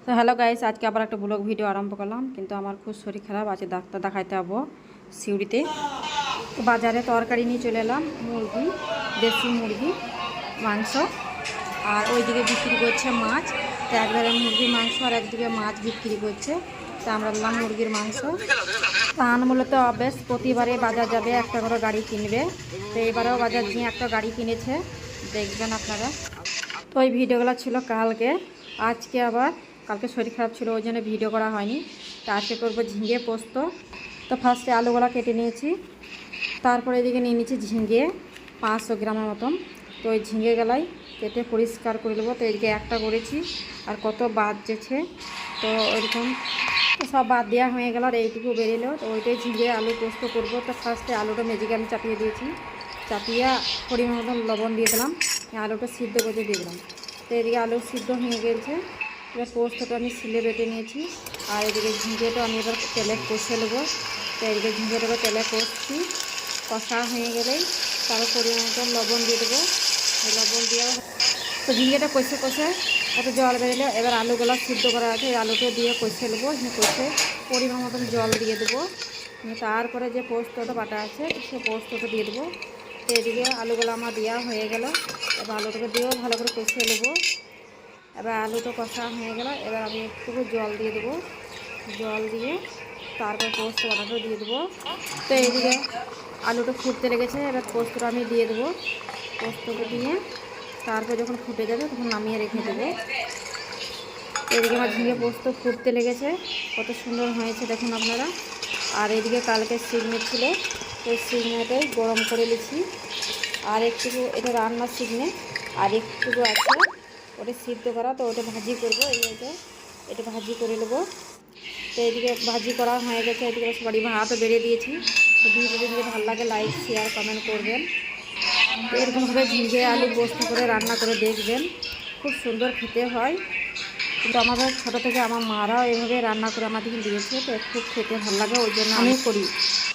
তো hello guys, আজকে আবার একটা ব্লগ ভিডিও আরম্ভ করলাম। কিন্তু আমার খুব শরীর খারাপ আছে, ডাক্তার দেখাইতে যাবো সিউড়িতে। তো বাজারে তরকারি নিয়ে চলে এলাম, মুরগি, দেশি মুরগি মাংস, আর ওইদিকে বিক্রি করছে মাছ। তো একধারে মুরগির মাংস আর একদিকে মাছ বিক্রি করছে। তো আমরা নিলাম মুরগির মাংস। তা আনমূলত অভ্যেস প্রতিবারে বাজার যাবে, একটা করে গাড়ি কিনবে। তো এবারেও বাজার নিয়ে একটা গাড়ি কিনেছে, দেখবেন আপনারা। তো ওই ভিডিওগুলো ছিল কালকে। আজকে আবার কালকে শরীর খারাপ ছিল, ওই জন্য ভিডিও করা হয়নি। তো আজকে করবো ঝিঙে পোস্ত। তো ফার্স্টে আলুগুলো কেটে নিয়েছি, তারপরে এদিকে নিয়ে নিয়েছি ঝিঙে 500 গ্রামের মতন। তো ওই ঝিঙে গেলাই কেটে পরিষ্কার করে নেবো। তো এদিকে একটা করেছি, আর কত বাদ যেছে। তো ওইরকম সব বাদ দেওয়া হয়ে গেল, আর এইটুকু বেরিয়েলো। তো ওইটাই ঝিঙে আলু পোস্ত করবো। তো ফার্স্টে আলুটা মেজিকে আমি চাপিয়ে দিয়েছি, চাপিয়ে পরিমাণ মতন লবণ দিয়ে দিলাম, আলুটা সিদ্ধ করে দিয়ে দিলাম। তো এদিকে আলু সিদ্ধ হয়ে গেছে। এবার পোস্তটা আমি সিলে বেটে নিয়েছি, আর এদিকে ঝিঙেটা আমি এবার তেলে কষে নেবো। তো এদিকে ঝিঙেটাকে তেলে কষছি, কষা হয়ে গেলেই তারও পরিমাণ মতন লবণ দিয়ে দেবো। লবণ দিয়ে তো ঝিঙেটা কষে কষে একটু জল বেরোলে এবার আলুগুলো সিদ্ধ করা আছে, এই আলুটা দিয়ে কষে নেবো। কষে পরিমাণ মতন জল দিয়ে দেবো। তারপরে যে পোস্তটা বাটা আছে সে পোস্তটা দিয়ে দেবো। তো এদিকে আলুগুলো আমার দেওয়া হয়ে গেল। এবার আলুটাকে দিয়েও ভালো করে কষিয়ে নেবো। এবার আলুটা কষা হয়ে গেল, এবার আমি একটু জল দিয়ে দেবো। জল দিয়ে তারপর পোস্ত বাটাটা দিয়ে দেবো। তো এইদিকে আলুটা ফুটতে লেগেছে, এবার পোস্তটা আমি দিয়ে দেবো। পোস্তটা দিয়ে তারপর যখন ফুটে যাবে তখন নামিয়ে রেখে দেবো। এদিকে আমার ঝিঙে পোস্ত ফুটতে লেগেছে, কত সুন্দর হয়েছে দেখুন আপনারা। আর এদিকে কালকে সিগনে ছিল, সেই সিগনেটাই গরম করে নিচ্ছি। আর একটুকু এটা রান্নার সিগনে, আর একটুকু আছে ওটা সিদ্ধ করা, তো ওটা ভাজি করবো। এটা ভাজি করে নেবো। তো এদিকে ভাজি করা হয়ে গেছে। এদিকে সবারই ভাতও বেড়ে দিয়েছি। তো ভিডিওটি যদি ভালো লাগে লাইক শেয়ার কমেন্ট করবেন। তো এরকমভাবে ঝিঙে আলু পোস্ত করে রান্না করে দেখবেন, খুব সুন্দর খেতে হয়। কিন্তু আমাদের ছোটো থেকে আমার মারাও এভাবে রান্না করে আমাদেরকে দিয়েছে, তো খুব খেতে ভালো লাগে, ওই জন্য আমি করি।